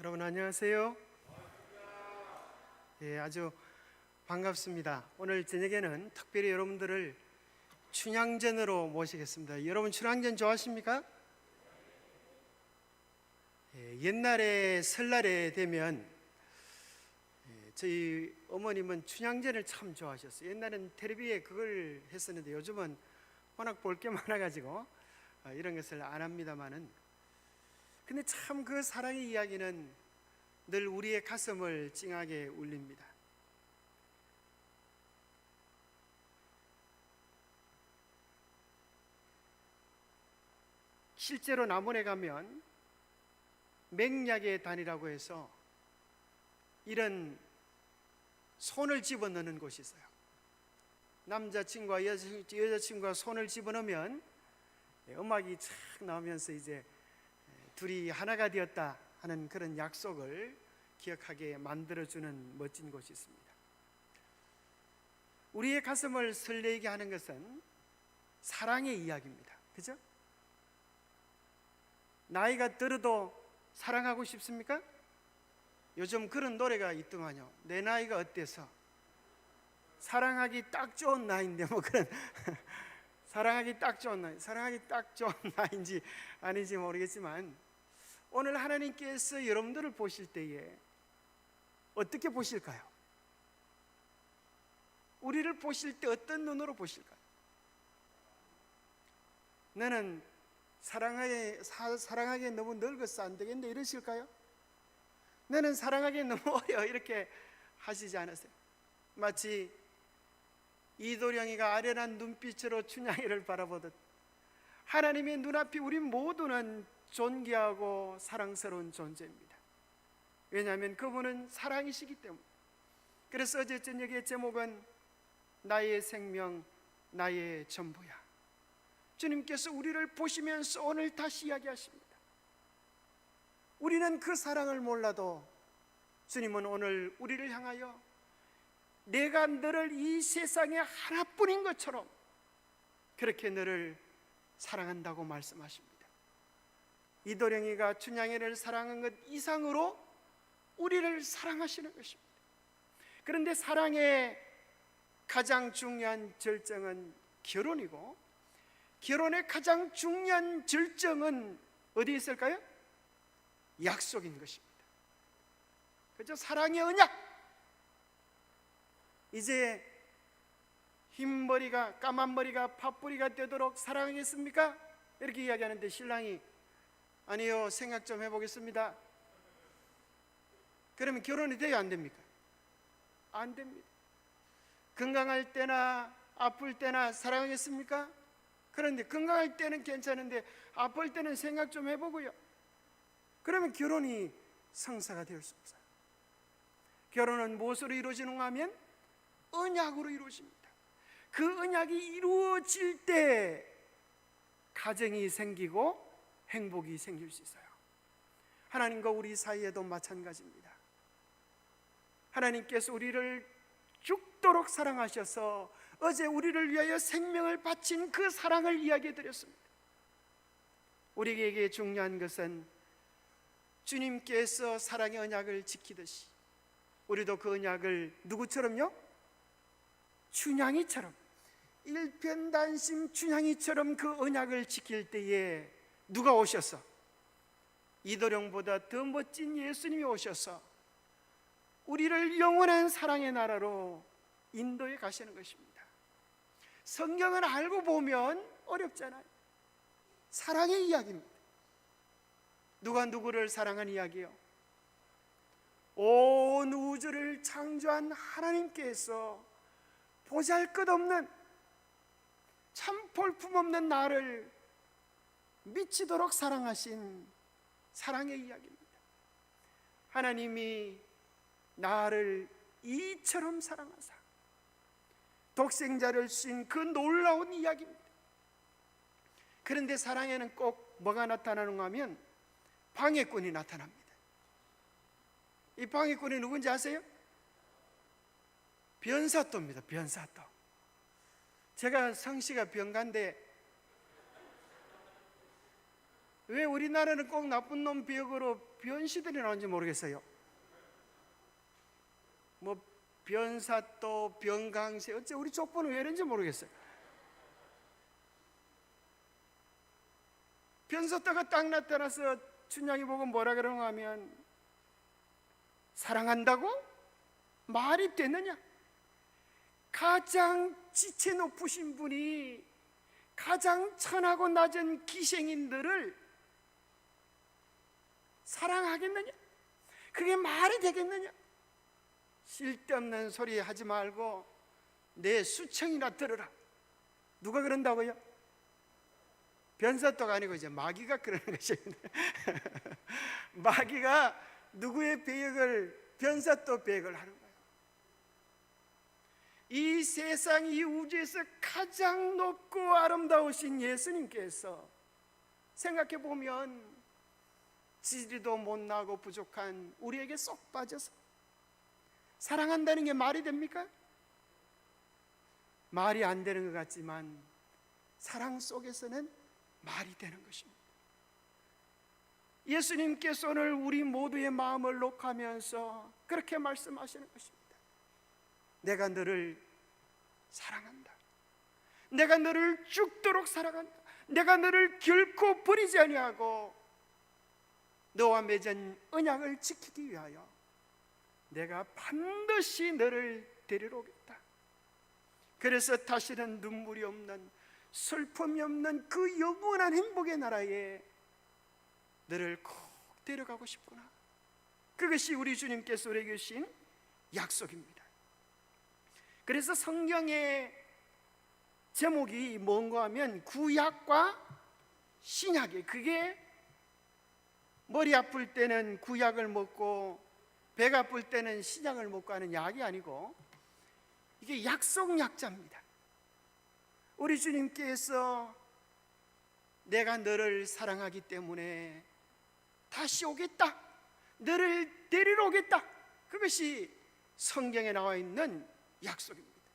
여러분 안녕하세요. 아주 반갑습니다. 오늘 저녁에는 특별히 여러분들을 춘향전으로 모시겠습니다. 여러분 춘향전 좋아하십니까? 옛날에 설날에 되면 저희 어머님은 춘향전을 참 좋아하셨어요. 옛날엔 텔레비에 그걸 했었는데 요즘은 워낙 볼 게 많아가지고 이런 것을 안 합니다만은, 근데 참 그 사랑의 이야기는 늘 우리의 가슴을 찡하게 울립니다. 실제로 남원에 가면 맹약의 단이라고 해서 이런 손을 집어넣는 곳이 있어요. 남자친구와 여자친구가 손을 집어넣으면 음악이 착 나오면서 이제 둘이 하나가 되었다 하는 그런 약속을 기억하게 만들어주는 멋진 곳이 있습니다. 우리의 가슴을 설레게 하는 것은 사랑의 이야기입니다. 그죠? 나이가 들어도 사랑하고 싶습니까? 요즘 그런 노래가 있더만요. 내 나이가 어때서 사랑하기 딱 좋은 나이인데 뭐 그런 사랑하기 딱 좋은 나이, 사랑하기 딱 좋은 나이인지 아닌지 모르겠지만, 오늘 하나님께서 여러분들을 보실 때에 어떻게 보실까요? 우리를 보실 때 어떤 눈으로 보실까요? 너는 사랑하기에 너무 늙었어 안 되겠네 이러실까요? 너는 사랑하기에 너무 어려 이렇게 하시지 않으세요? 마치 이도령이가 아련한 눈빛으로 춘향이를 바라보듯 하나님의 눈앞이 우리 모두는 존귀하고 사랑스러운 존재입니다. 왜냐하면 그분은 사랑이시기 때문에. 그래서 어제 저녁의 제목은 나의 생명 나의 전부야. 주님께서 우리를 보시면서 오늘 다시 이야기하십니다. 우리는 그 사랑을 몰라도 주님은 오늘 우리를 향하여 내가 너를 이 세상에 하나뿐인 것처럼 그렇게 너를 사랑한다고 말씀하십니다. 이도령이가 춘향이를 사랑한 것 이상으로 우리를 사랑하시는 것입니다. 그런데 사랑의 가장 중요한 절정은 결혼이고, 결혼의 가장 중요한 절정은 어디에 있을까요? 약속인 것입니다. 그죠? 사랑의 언약. 이제 흰머리가 까만 머리가 팥뿌리가 되도록 사랑하겠습니까? 이렇게 이야기하는데 신랑이 아니요, 생각 좀 해보겠습니다. 그러면 결혼이 돼요, 안 됩니까? 안 됩니다. 건강할 때나 아플 때나 사랑하겠습니까? 그런데 건강할 때는 괜찮은데 아플 때는 생각 좀 해보고요. 그러면 결혼이 성사가 될 수 없어요. 결혼은 무엇으로 이루어지는가 하면 언약으로 이루어집니다. 그 언약이 이루어질 때 가정이 생기고 행복이 생길 수 있어요. 하나님과 우리 사이에도 마찬가지입니다. 하나님께서 우리를 죽도록 사랑하셔서 어제 우리를 위하여 생명을 바친 그 사랑을 이야기해 드렸습니다. 우리에게 중요한 것은 주님께서 사랑의 언약을 지키듯이 우리도 그 언약을 누구처럼요? 춘향이처럼, 일편단심 춘향이처럼 그 언약을 지킬 때에 누가 오셔서, 이도령보다 더 멋진 예수님이 오셔서 우리를 영원한 사랑의 나라로 인도해 가시는 것입니다. 성경을 알고 보면 어렵잖아요. 사랑의 이야기입니다. 누가 누구를 사랑한 이야기요? 온 우주를 창조한 하나님께서 보잘것없는 참 볼품없는 나를 미치도록 사랑하신 사랑의 이야기입니다. 하나님이 나를 이처럼 사랑하사 독생자를 주신 그 놀라운 이야기입니다. 그런데 사랑에는 꼭 뭐가 나타나는가 하면 방해꾼이 나타납니다. 이 방해꾼이 누군지 아세요? 변사또입니다. 변사또. 제가 성씨가 병가인데 왜 우리나라는 꼭 나쁜 놈 비역으로 변시들이 나오는지 모르겠어요. 뭐 변사또, 변강세, 어째 우리 족보는 왜 이런지 모르겠어요. 변사또가 딱 나타나서 춘향이 보고 뭐라 그러는가 하면, 사랑한다고? 말이 되느냐? 가장 지체 높으신 분이 가장 천하고 낮은 기생인들을 사랑하겠느냐? 그게 말이 되겠느냐? 쓸데없는 소리 하지 말고 내 수청이나 들으라. 누가 그런다고요? 변사또가 아니고 이제 마귀가 그러는 것입니다. 마귀가 누구의 배역을, 변사또 배역을 하는 거예요. 이 세상, 이 우주에서 가장 높고 아름다우신 예수님께서 생각해 보면 지지도 못나고 부족한 우리에게 쏙 빠져서 사랑한다는 게 말이 됩니까? 말이 안 되는 것 같지만 사랑 속에서는 말이 되는 것입니다. 예수님께서 오늘 우리 모두의 마음을 녹하면서 그렇게 말씀하시는 것입니다. 내가 너를 사랑한다. 내가 너를 죽도록 사랑한다. 내가 너를 결코 버리지 아니하고 너와 맺은 언약을 지키기 위하여 내가 반드시 너를 데리러 오겠다. 그래서 다시는 눈물이 없는, 슬픔이 없는 그 영원한 행복의 나라에 너를 꼭 데려가고 싶구나. 그것이 우리 주님께서 우리에게 주신 약속입니다. 그래서 성경의 제목이 뭔가 하면 구약과 신약이에요. 그게 머리 아플 때는 구약을 먹고 배가 아플 때는 신약을 먹고 하는 약이 아니고 이게 약속 약자입니다. 우리 주님께서 내가 너를 사랑하기 때문에 다시 오겠다, 너를 데리러 오겠다, 그것이 성경에 나와 있는 약속입니다.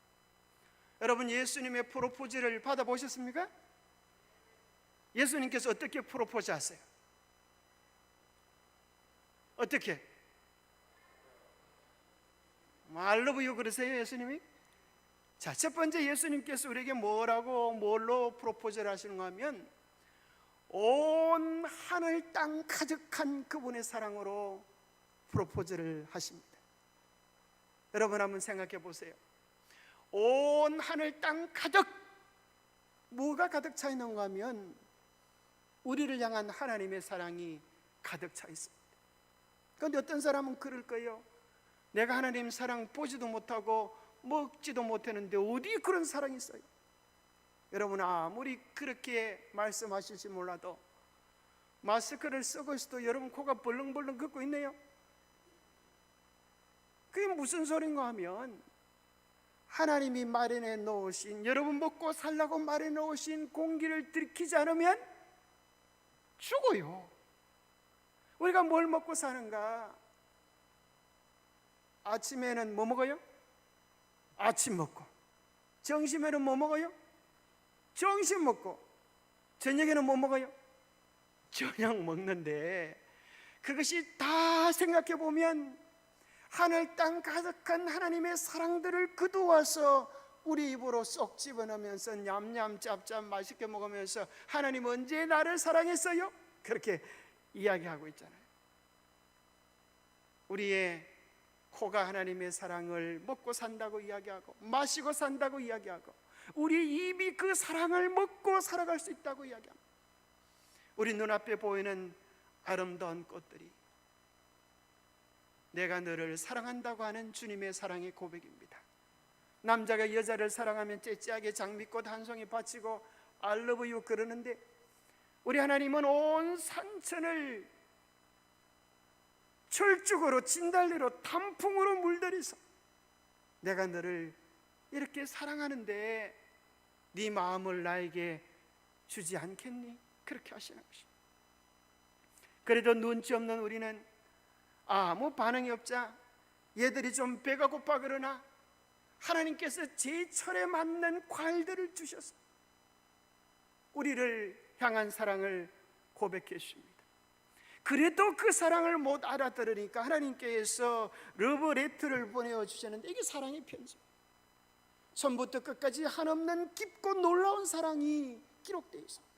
여러분, 예수님의 프로포즈를 받아보셨습니까? 예수님께서 어떻게 프로포즈 하세요? 어떻게? I love you 그러세요, 예수님이? 자, 첫 번째 예수님께서 우리에게 뭘로 프로포즈를 하시는가 하면 온 하늘 땅 가득한 그분의 사랑으로 프로포즈를 하십니다. 여러분 한번 생각해 보세요. 온 하늘 땅 가득, 뭐가 가득 차 있는가 하면 우리를 향한 하나님의 사랑이 가득 차 있습니다. 그런데 어떤 사람은 그럴 거예요. 내가 하나님 사랑 보지도 못하고 먹지도 못했는데 어디 그런 사랑이 있어요? 여러분, 아무리 그렇게 말씀하실지 몰라도 마스크를 쓰고 있어도 여러분 코가 벌렁벌렁 긋고 있네요. 그게 무슨 소린가 하면 하나님이 마련해 놓으신, 여러분 먹고 살라고 마련해 놓으신 공기를 들이키지 않으면 죽어요. 우리가 뭘 먹고 사는가? 아침에는 뭐 먹어요? 아침 먹고. 점심에는 뭐 먹어요? 점심 먹고. 저녁에는 뭐 먹어요? 저녁 먹는데 그것이 다 생각해 보면 하늘 땅 가득한 하나님의 사랑들을 거두어서 우리 입으로 쏙 집어넣으면서 냠냠 짭짭 맛있게 먹으면서 하나님 언제 나를 사랑했어요? 그렇게 이야기하고 있잖아요. 우리의 코가 하나님의 사랑을 먹고 산다고 이야기하고 마시고 산다고 이야기하고 우리 입이 그 사랑을 먹고 살아갈 수 있다고 이야기합니다. 우리 눈앞에 보이는 아름다운 꽃들이 내가 너를 사랑한다고 하는 주님의 사랑의 고백입니다. 남자가 여자를 사랑하면 째째하게 장미꽃 한 송이 바치고 I love you 그러는데 우리 하나님은 온 산천을 철쭉으로 진달래로 단풍으로 물들이서 내가 너를 이렇게 사랑하는데 네 마음을 나에게 주지 않겠니? 그렇게 하시는 것입니다. 그래도 눈치 없는 우리는 아무 반응이 없자 얘들이 좀 배가 고파 그러나 하나님께서 제철에 맞는 과일들을 주셔서 우리를 향한 사랑을 고백했습니다. 그래도 그 사랑을 못 알아들으니까 하나님께서 러브레터를 보내주셨는데, 이게 사랑의 편지. 처음부터 끝까지 한없는 깊고 놀라운 사랑이 기록되어 있습니다.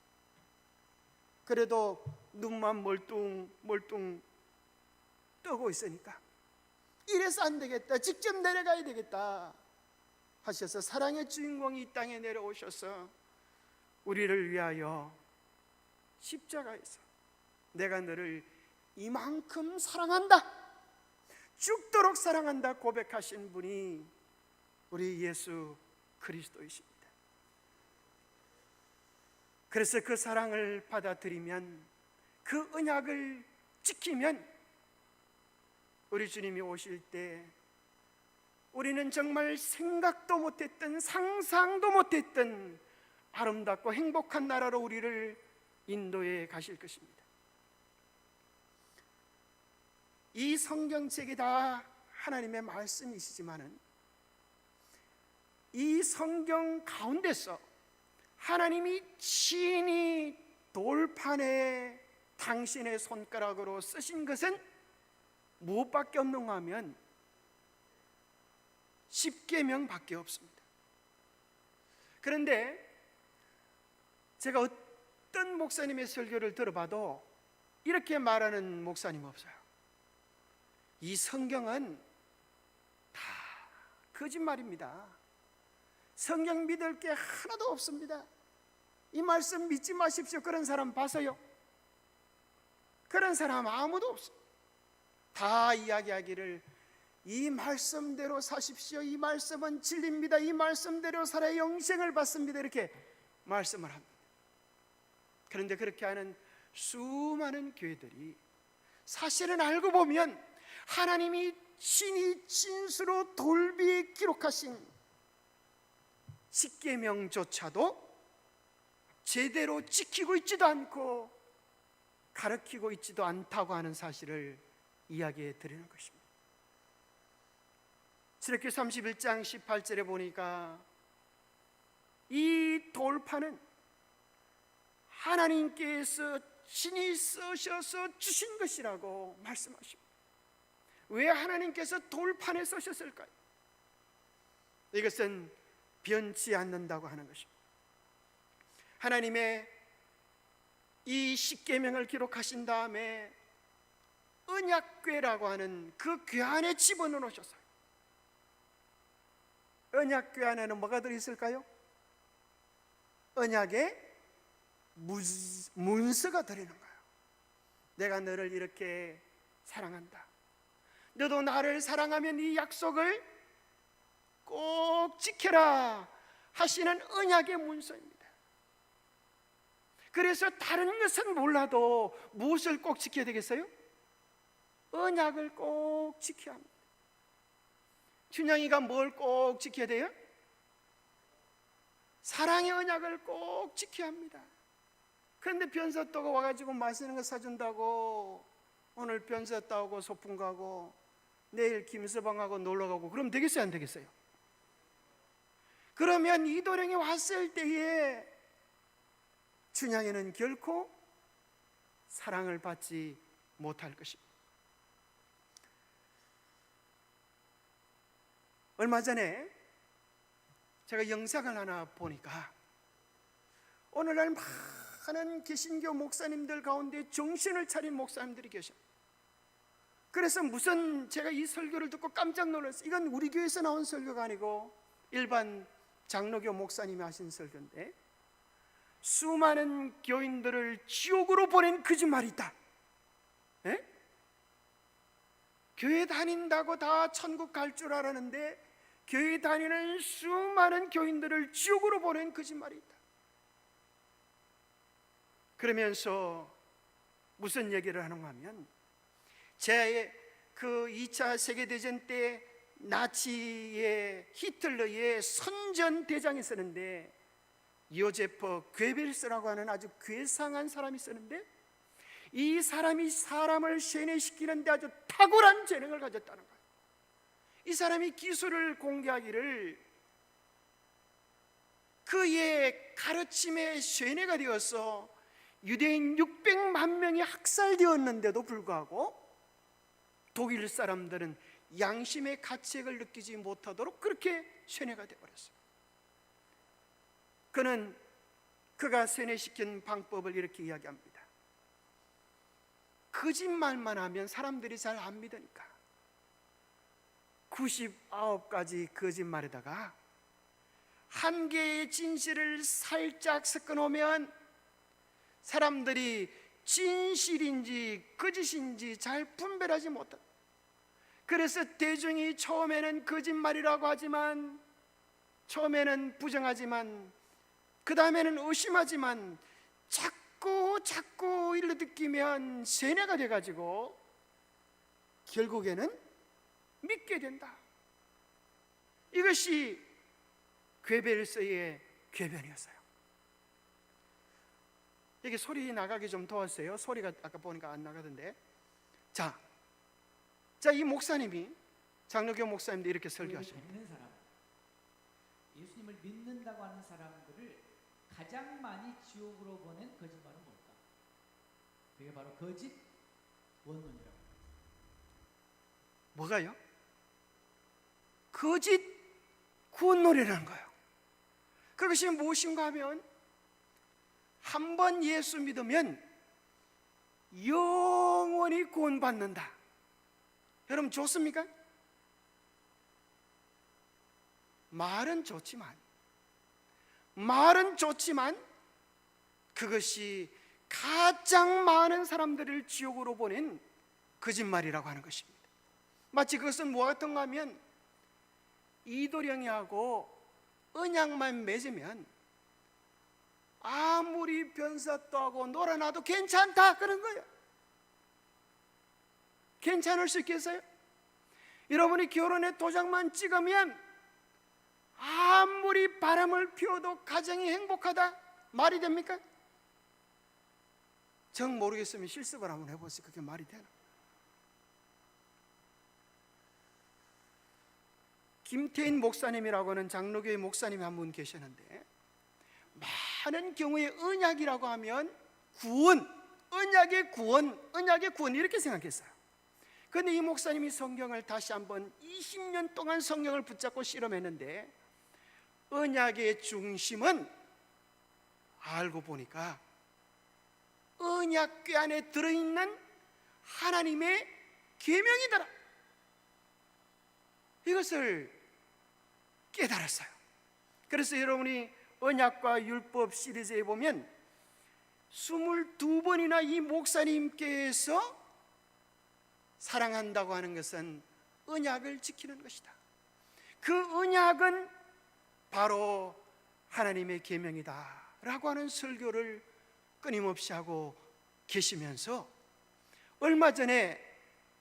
그래도 눈만 멀뚱 뜨고 있으니까 이래서 안 되겠다, 직접 내려가야 되겠다 하셔서 사랑의 주인공이 이 땅에 내려오셔서 우리를 위하여 십자가에서 내가 너를 이만큼 사랑한다, 죽도록 사랑한다 고백하신 분이 우리 예수 그리스도이십니다. 그래서 그 사랑을 받아들이면, 그 언약을 지키면 우리 주님이 오실 때 우리는 정말 생각도 못했던, 상상도 못했던 아름답고 행복한 나라로 우리를 인도해 가실 것입니다. 이 성경책이 다 하나님의 말씀이시지만은 이 성경 가운데서 하나님이 친히 돌판에 당신의 손가락으로 쓰신 것은 무엇밖에 없는가 하면 십계명밖에 없습니다. 그런데 제가 어떤 목사님의 설교를 들어봐도 이렇게 말하는 목사님 없어요. 이 성경은 다 거짓말입니다. 성경 믿을 게 하나도 없습니다. 이 말씀 믿지 마십시오. 그런 사람 봐서요. 그런 사람 아무도 없습니다. 다 이야기하기를 이 말씀대로 사십시오, 이 말씀은 진리입니다, 이 말씀대로 살아야 영생을 받습니다, 이렇게 말씀을 합니다. 그런데 그렇게 하는 수많은 교회들이 사실은 알고 보면 하나님이 친히 진수로 돌비에 기록하신 십계명조차도 제대로 지키고 있지도 않고 가르치고 있지도 않다고 하는 사실을 이야기해 드리는 것입니다. 출애굽기 31장 18절에 보니까 이 돌판은 하나님께서 친히 쓰셔서 주신 것이라고 말씀하십니다. 왜 하나님께서 돌판에 쓰셨을까요? 이것은 변치 않는다고 하는 것입니다. 하나님의 이 십계명을 기록하신 다음에 언약궤라고 하는 그 궤 안에 집어넣어 놓으셨어요. 언약궤 안에는 뭐가 들어있을까요? 언약의 문서가 들어있는 거예요. 내가 너를 이렇게 사랑한다, 너도 나를 사랑하면 이 약속을 꼭 지켜라 하시는 언약의 문서입니다. 그래서 다른 것은 몰라도 무엇을 꼭 지켜야 되겠어요? 언약을 꼭 지켜야 합니다. 춘향이가 뭘 꼭 지켜야 돼요? 사랑의 언약을 꼭 지켜야 합니다. 그런데 변사 떠가 와가지고 맛있는 거 사준다고 오늘 변사 따오고 소풍 가고 내일 김서방하고 놀러 가고 그럼 되겠어요, 안 되겠어요? 그러면 이도령이 왔을 때에 춘향이는 결코 사랑을 받지 못할 것입니다. 얼마 전에 제가 영상을 하나 보니까 오늘날 많은 개신교 목사님들 가운데 정신을 차린 목사님들이 계셔. 그래서 무슨 제가 이 설교를 듣고 깜짝 놀랐어요. 이건 우리 교회에서 나온 설교가 아니고 일반 장로교 목사님이 하신 설교인데, 수많은 교인들을 지옥으로 보낸 거짓말이 있다. 에? 교회 다닌다고 다 천국 갈 줄 알았는데 교회 다니는 수많은 교인들을 지옥으로 보낸 거짓말이 있다. 그러면서 무슨 얘기를 하는가 하면, 제 그 2차 세계대전 때 나치의 히틀러의 선전대장이 있었는데 요제프 괴벨스라고 하는 아주 괴상한 사람이 있었는데, 이 사람이 사람을 세뇌시키는데 아주 탁월한 재능을 가졌다는 거예요. 이 사람이 기술을 공개하기를 그의 가르침에 세뇌가 되어서 유대인 600만 명이 학살되었는데도 불구하고 독일 사람들은 양심의 가책을 느끼지 못하도록 그렇게 세뇌가 되어버렸어요. 그는 그가 세뇌시킨 방법을 이렇게 이야기합니다. 거짓말만 하면 사람들이 잘 안 믿으니까 99가지 거짓말에다가 한 개의 진실을 살짝 섞어 놓으면 사람들이 진실인지 거짓인지 잘 분별하지 못한다. 그래서 대중이 처음에는 거짓말이라고 하지만, 처음에는 부정하지만, 그 다음에는 의심하지만, 자꾸 일로 느끼면 세뇌가 돼가지고 결국에는 믿게 된다. 이것이 괴벨서의 궤변이었어요. 이게 소리 나가기 좀 도왔어요. 소리가 아까 보니까 안 나가던데. 자, 이 목사님이, 장로교 목사님도 이렇게 설교하십니다. 믿는 사람, 예수님을 믿는다고 하는 사람들을 가장 많이 지옥으로 보낸 거짓말은 뭘까? 그게 바로 거짓 원론이라고 합니다. 뭐가요? 거짓 구원론이라는 거예요. 그것이 무엇인가 하면, 한 번 예수 믿으면 영원히 구원받는다. 여러분 좋습니까? 말은 좋지만 그것이 가장 많은 사람들을 지옥으로 보낸 거짓말이라고 하는 것입니다. 마치 그것은 뭐와 같은가 하면, 이도령이하고 언약만 맺으면 아무리 변사도 하고 놀아놔도 괜찮다 그런 거예요. 괜찮을 수 있겠어요? 여러분이 결혼에 도장만 찍으면 아무리 바람을 피워도 가정이 행복하다 말이 됩니까? 정 모르겠으면 실습을 한번 해보세요. 그게 말이 되나? 김태인 목사님이라고 하는 장로교의 목사님이 한 분 계셨는데, 많은 경우에 언약이라고 하면 구원, 언약의 구원 이렇게 생각했어요. 그런데 이 목사님이 성경을 다시 한번 20년 동안 성경을 붙잡고 실험했는데, 언약의 중심은 알고 보니까 언약궤 안에 들어있는 하나님의 계명이더라. 이것을 깨달았어요. 그래서 여러분이 언약과 율법 시리즈에 보면 22번이나 이 목사님께서 사랑한다고 하는 것은 언약을 지키는 것이다. 그 언약은 바로 하나님의 계명이다 라고 하는 설교를 끊임없이 하고 계시면서, 얼마 전에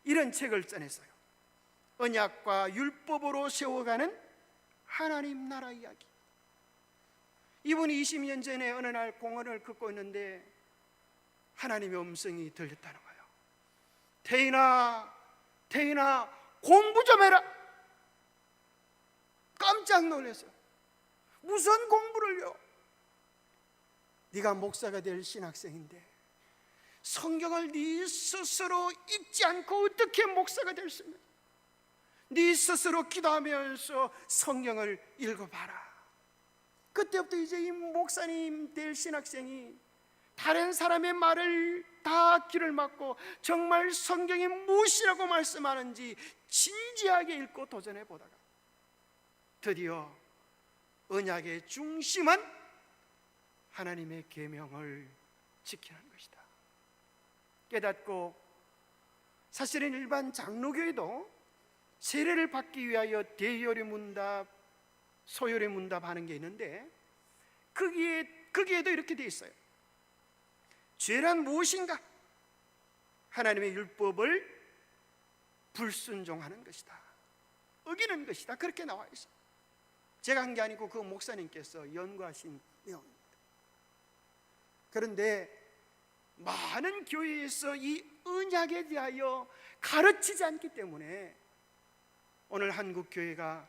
이런 책을 써냈어요. 언약과 율법으로 세워가는 하나님 나라 이야기. 이분이 20년 전에 어느 날 공원을 걷고 있는데 하나님의 음성이 들렸다는 거예요. 태인아 공부 좀 해라. 깜짝 놀랐어요. 무슨 공부를요? 네가 목사가 될 신학생인데 성경을 네 스스로 읽지 않고 어떻게 목사가 될 수 있느냐? 네 스스로 기도하면서 성경을 읽어봐라. 그때부터 이제 이 목사님 될 신학생이 다른 사람의 말을 다 귀를 막고 정말 성경이 무엇이라고 말씀하는지 진지하게 읽고 도전해 보다가 드디어 언약의 중심은 하나님의 계명을 지키는 것이다 깨닫고, 사실은 일반 장로교에도 세례를 받기 위하여 대요리 문답, 소요리 문답 하는 게 있는데, 거기에도 이렇게 되어 있어요. 죄란 무엇인가? 하나님의 율법을 불순종하는 것이다, 어기는 것이다, 그렇게 나와 있어요. 제가 한 게 아니고 그 목사님께서 연구하신 내용입니다. 그런데 많은 교회에서 이 언약에 대하여 가르치지 않기 때문에 오늘 한국 교회가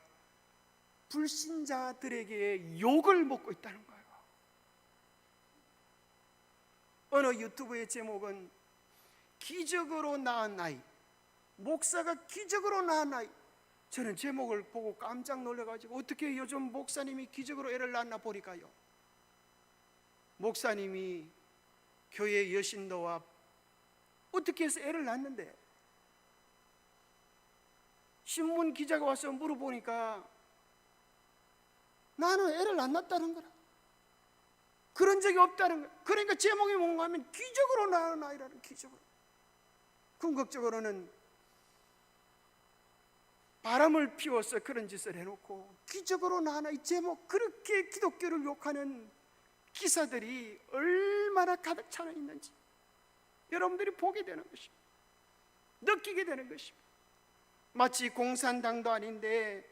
불신자들에게 욕을 먹고 있다는 거예요. 어느 유튜브의 제목은 기적으로 낳은 아이, 목사가 기적으로 낳은 아이. 저는 제목을 보고 깜짝 놀라가지고 어떻게 요즘 목사님이 기적으로 애를 낳나 보니까요, 목사님이 교회 여신도와 어떻게 해서 애를 낳는데, 신문 기자가 와서 물어보니까 나는 애를 안 낳았다는 거라. 그런 적이 없다는 거야. 그러니까 제목이 뭔가 하면 기적으로 낳은 아이라는, 기적으로. 궁극적으로는 바람을 피워서 그런 짓을 해놓고 기적으로 낳은 아이, 제목, 그렇게 기독교를 욕하는 기사들이 얼마나 가득 차여 있는지 여러분들이 보게 되는 것입니다. 느끼게 되는 것입니다. 마치 공산당도 아닌데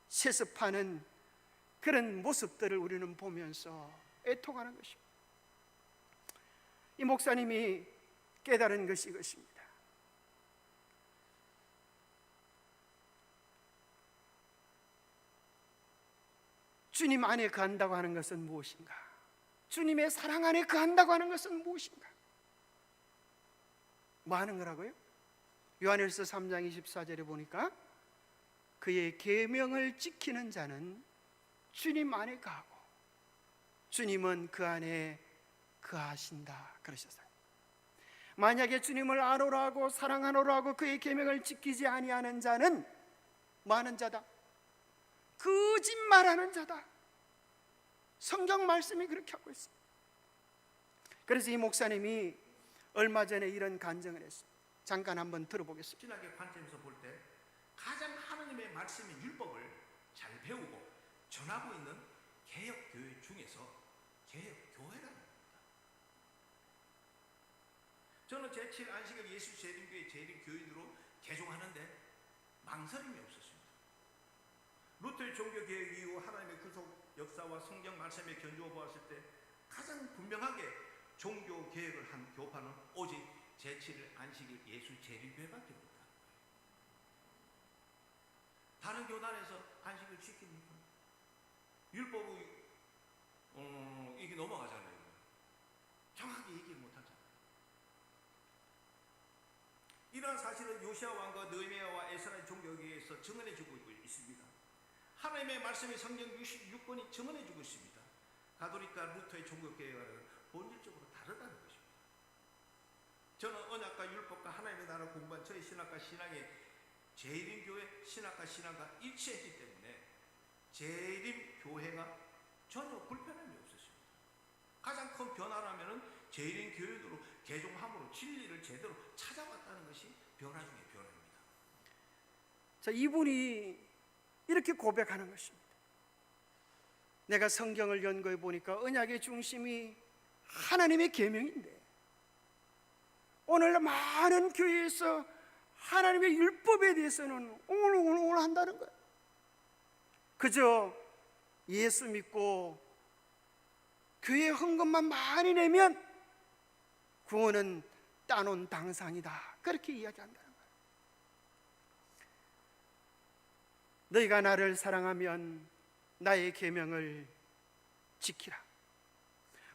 세습하는 그런 모습들을 우리는 보면서 애통하는 것입니다. 이 목사님이 깨달은 것이 이것입니다. 주님 안에 거한다고 하는 것은 무엇인가? 주님의 사랑 안에 거한다고 하는 것은 무엇인가? 뭐 하는 거라고요? 요한일서 3장 24절에 보니까 그의 계명을 지키는 자는 주님 안에 거하고 주님은 그 안에 거하신다 그러셨어요. 만약에 주님을 아노라 하고 사랑하노라 하고 그의 계명을 지키지 아니하는 자는 뭐 하는 자다? 거짓말하는 자다. 성경 말씀이 그렇게 하고 있습니다. 그래서 이 목사님이 얼마 전에 이런 간증을 했습니다. 잠깐 한번 들어보겠습니다. 신학의 관점에서 볼 때 가장 하나님의 말씀의 율법을 잘 배우고 전하고 있는 개혁교회 중에서 개혁교회라는 겁니다. 저는 제7 안식일 예수 재림교회 재림교인으로 개종하는데 망설임이 없었습니다. 루터의 종교개혁 이후 하나님의 구속 역사와 성경 말씀에 견주어 보았을 때 가장 분명하게 종교개혁을 한 교파는 오직 제7일 안식일 예수 재림교회밖에 없다. 다른 교단에서 안식을 지킵니까? 율법이 이게 넘어가잖아요. 정확히 얘기 못하잖아요. 이러한 사실은 요시아 왕과 느헤미야와 에스라의 종교개혁에서 증언해주고 있습니다. 하나님의 말씀이 성경 66권이 증언해주고 있습니다. 가톨릭과 루터의 종교개혁은 본질적으로 다르다는 것입니다. 저는 언약과 율법과 하나님의 나라 공부한 저희 신학과 신앙의 재림교회 신학과 신앙과 일치했기 때문에 재림교회가 전혀 불편함이 없었습니다. 가장 큰 변화라면 재림교회로 개종함으로 진리를 제대로 찾아왔다는 것이 변화 중의 변화입니다. 자, 이분이 이렇게 고백하는 것입니다. 내가 성경을 연구해 보니까 언약의 중심이 하나님의 계명인데 오늘 많은 교회에서 하나님의 율법에 대해서는 옹울옹울 한다는 거예요. 그저 예수 믿고 교회 헌금만 많이 내면 구원은 따놓은 당상이다, 그렇게 이야기한다는 거예요. 너희가 나를 사랑하면 나의 계명을 지키라.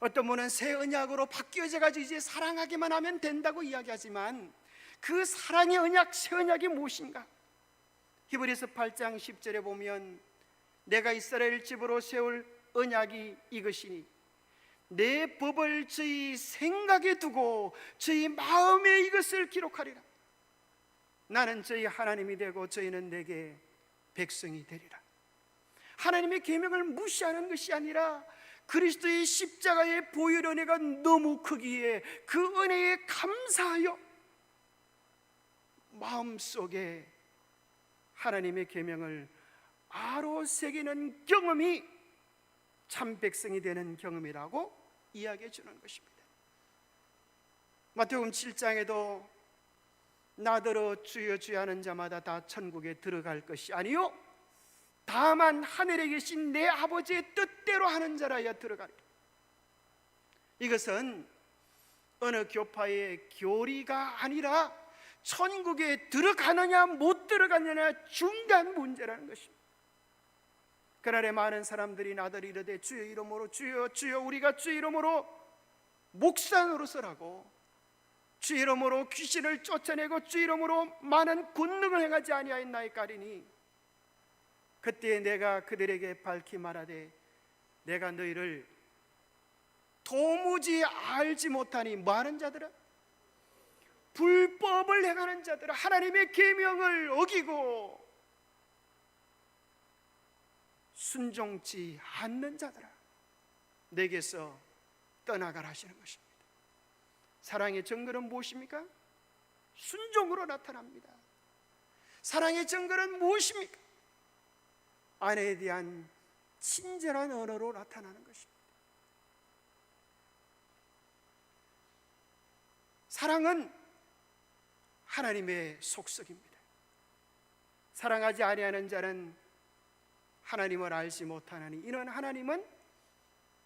어떤 분은 새 언약으로 바뀌어져 가지고 이제 사랑하기만 하면 된다고 이야기하지만 그 사랑의 언약, 새 언약이 무엇인가? 히브리서 8장 10절에 보면 내가 이스라엘 집으로 세울 언약이 이것이니 내 법을 저희 생각에 두고 저희 마음에 이것을 기록하리라. 나는 저희 하나님이 되고 저희는 내게 백성이 되리라. 하나님의 계명을 무시하는 것이 아니라 그리스도의 십자가의 보혈 은혜가 너무 크기에 그 은혜에 감사하여 마음속에 하나님의 계명을 아로 새기는 경험이 참 백성이 되는 경험이라고 이야기해 주는 것입니다. 마태복음 7장에도 나더러 주여 주여 하는 자마다 다 천국에 들어갈 것이 아니요 다만 하늘에 계신 내 아버지의 뜻대로 하는 자라야 들어가리라. 이것은 어느 교파의 교리가 아니라 천국에 들어가느냐 못 들어가느냐 중대한 문제라는 것입니다. 그날에 많은 사람들이 나더러 이르되 주의 이름으로 주여 주여 우리가 주의 이름으로 목사 노릇을 주 이름으로 귀신을 쫓아내고 주 이름으로 많은 권능을 행하지 아니하였나이까리니 그때 내가 그들에게 밝히 말하되 내가 너희를 도무지 알지 못하니 뭐하는 자들아? 불법을 행하는 자들아, 하나님의 계명을 어기고 순종치 않는 자들아, 내게서 떠나가라 하시는 것입니다. 사랑의 증거는 무엇입니까? 순종으로 나타납니다. 사랑의 증거는 무엇입니까? 아내에 대한 친절한 언어로 나타나는 것입니다. 사랑은 하나님의 속성입니다. 사랑하지 아니하는 자는 하나님을 알지 못하나니 이는 하나님은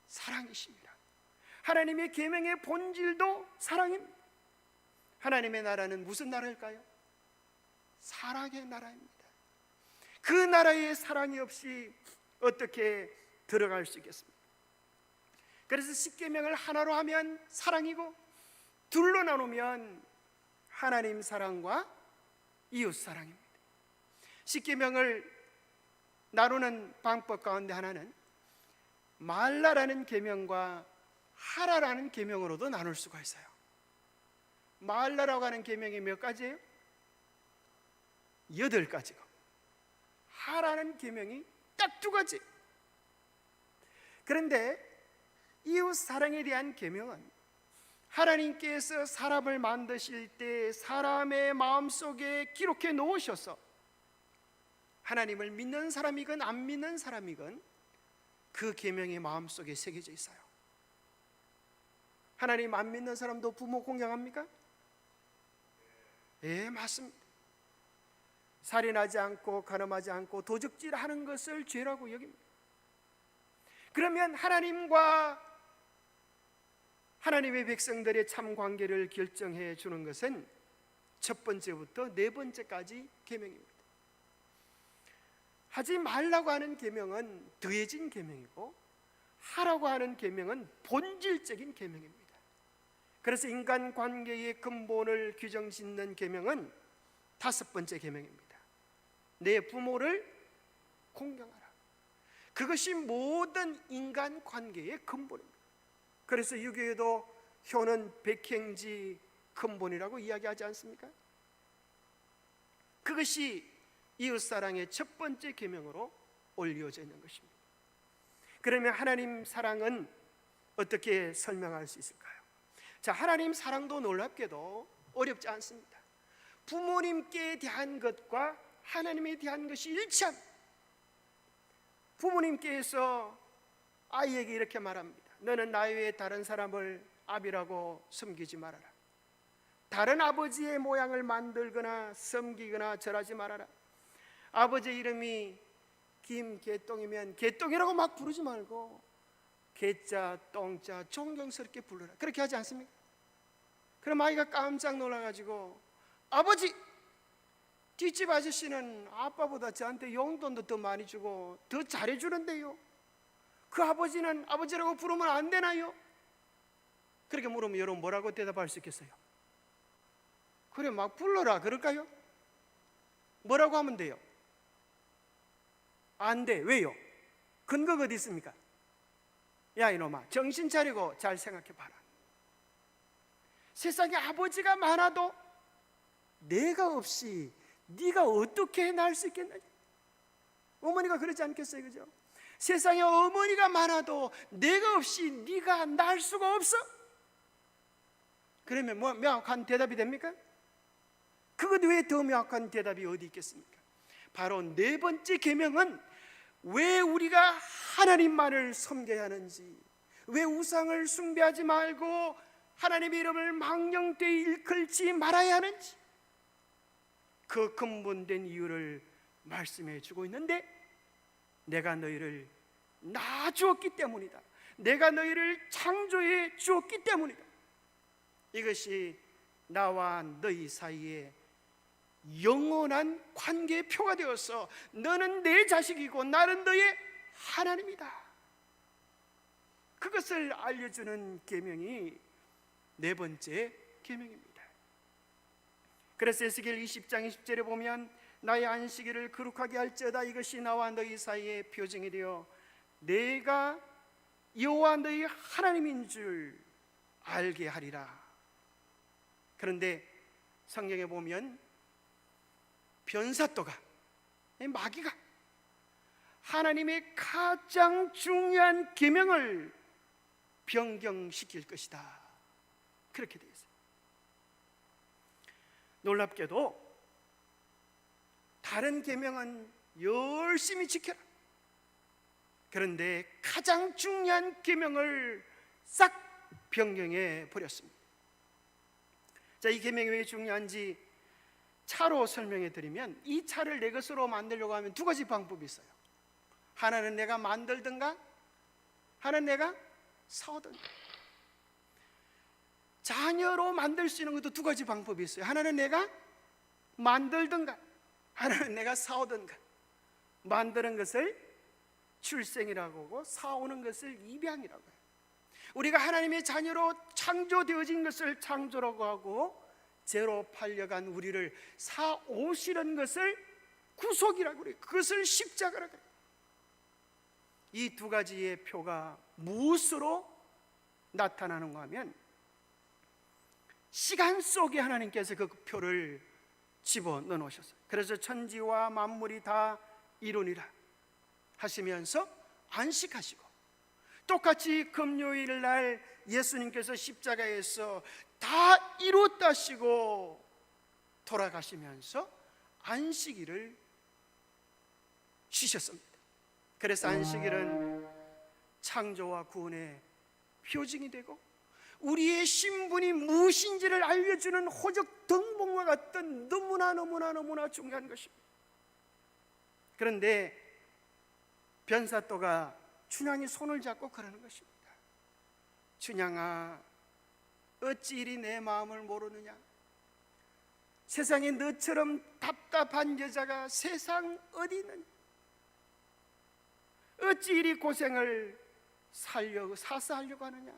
사랑이십니다. 하나님의 계명의 본질도 사랑입니다. 하나님의 나라는 무슨 나라일까요? 사랑의 나라입니다. 그 나라에 사랑이 없이 어떻게 들어갈 수 있겠습니까? 그래서 십계명을 하나로 하면 사랑이고 둘로 나누면 하나님 사랑과 이웃 사랑입니다. 십계명을 나누는 방법 가운데 하나는 말라라는 계명과 하라라는 계명으로도 나눌 수가 있어요. 말라라고 하는 계명이 몇 가지예요? 8가지고 하라는 계명이 딱 2가지. 그런데 이웃 사랑에 대한 계명은 하나님께서 사람을 만드실 때 사람의 마음속에 기록해 놓으셔서 하나님을 믿는 사람이건 안 믿는 사람이건 그 계명이 마음속에 새겨져 있어요. 하나님 안 믿는 사람도 부모 공경합니까? 예, 맞습니다. 살인하지 않고 간음하지 않고 도적질하는 것을 죄라고 여깁니다. 그러면 하나님과 하나님의 백성들의 참 관계를 결정해 주는 것은 첫 번째부터 4번째까지 계명입니다. 하지 말라고 하는 계명은 더해진 계명이고 하라고 하는 계명은 본질적인 계명입니다. 그래서 인간 관계의 근본을 규정짓는 계명은 5번째 계명입니다. 내 부모를 공경하라. 그것이 모든 인간 관계의 근본입니다. 그래서 유교에도 효는 백행지 근본이라고 이야기하지 않습니까? 그것이 이웃사랑의 첫 번째 계명으로 올려져 있는 것입니다. 그러면 하나님 사랑은 어떻게 설명할 수 있을까요? 자, 하나님 사랑도 놀랍게도 어렵지 않습니다. 부모님께 대한 것과 하나님에 대한 것이 일치합니다. 부모님께서 아이에게 이렇게 말합니다. 너는 나 외에 다른 사람을 아비라고 섬기지 말아라. 다른 아버지의 모양을 만들거나 섬기거나 절하지 말아라. 아버지 이름이 김개똥이면 개똥이라고 막 부르지 말고 개자, 똥자 존경스럽게 불러라. 그렇게 하지 않습니까? 그럼 아이가 깜짝 놀라가지고 아버지, 뒷집 아저씨는 아빠보다 저한테 용돈도 더 많이 주고 더 잘해주는데요, 그 아버지는 아버지라고 부르면 안 되나요? 그렇게 물으면 여러분 뭐라고 대답할 수 있겠어요? 그래 막 불러라 그럴까요? 뭐라고 하면 돼요? 안 돼. 왜요? 근거가 어디 있습니까? 야 이놈아, 정신 차리고 잘 생각해 봐라. 세상에 아버지가 많아도 내가 없이 네가 어떻게 낳을 수 있겠느냐? 어머니가 그러지 않겠어요? 그죠? 세상에 어머니가 많아도 내가 없이 네가 낳을 수가 없어? 그러면 뭐 명확한 대답이 됩니까? 그것 외에 더 명확한 대답이 어디 있겠습니까? 바로 4번째 계명은 왜 우리가 하나님만을 섬겨야 하는지, 왜 우상을 숭배하지 말고 하나님의 이름을 망령되이 일컬지 말아야 하는지, 그 근본된 이유를 말씀해 주고 있는데, 내가 너희를 낳아주었기 때문이다, 내가 너희를 창조해 주었기 때문이다. 이것이 나와 너희 사이에 영원한 관계의 표가 되어서 너는 내 자식이고 나는 너의 하나님이다. 그것을 알려주는 계명이 네 번째 계명입니다. 그래서 에스겔 20장 20절에 보면 나의 안식일을 거룩하게 할지어다. 이것이 나와 너희 사이의 표징이 되어 내가 여호와 너희 하나님인 줄 알게 하리라. 그런데 성경에 보면 변사또가, 마귀가 하나님의 가장 중요한 계명을 변경시킬 것이다, 그렇게 되어 있어요. 놀랍게도 다른 계명은 열심히 지켜라. 그런데 가장 중요한 계명을 싹 변경해 버렸습니다. 자, 이 계명이 왜 중요한지 차로 설명해 드리면, 이 차를 내 것으로 만들려고 하면 두 가지 방법이 있어요. 하나는 내가 만들든가, 하나는 내가 사오든가. 자녀로 만들 수 있는 것도 두 가지 방법이 있어요. 하나는 내가 만들든가, 하나는 내가 사오든가. 만드는 것을 출생이라고 하고 사오는 것을 입양이라고 해요. 우리가 하나님의 자녀로 창조되어진 것을 창조라고 하고, 죄로 팔려간 우리를 사오시는 것을 구속이라고 그래요. 그것을 십자가라고 해요. 이 두 가지의 표가 무엇으로 나타나는가 하면, 시간 속에 하나님께서 그 표를 집어넣어 놓으셨어요. 그래서 천지와 만물이 다 이루니라 하시면서 안식하시고, 똑같이 금요일 날 예수님께서 십자가에서 다 이루었다 하시고 돌아가시면서 안식일을 주셨습니다. 그래서 안식일은 창조와 구원의 표징이 되고, 우리의 신분이 무엇인지를 알려주는 호적 등본과 같은 너무나 중요한 것입니다. 그런데 변사또가 춘향이 손을 잡고 그러는 것입니다. 춘향아, 어찌 이리 내 마음을 모르느냐? 세상에 너처럼 답답한 여자가 세상 어디 있느냐? 어찌 이리 고생을 사서 하려고 하느냐?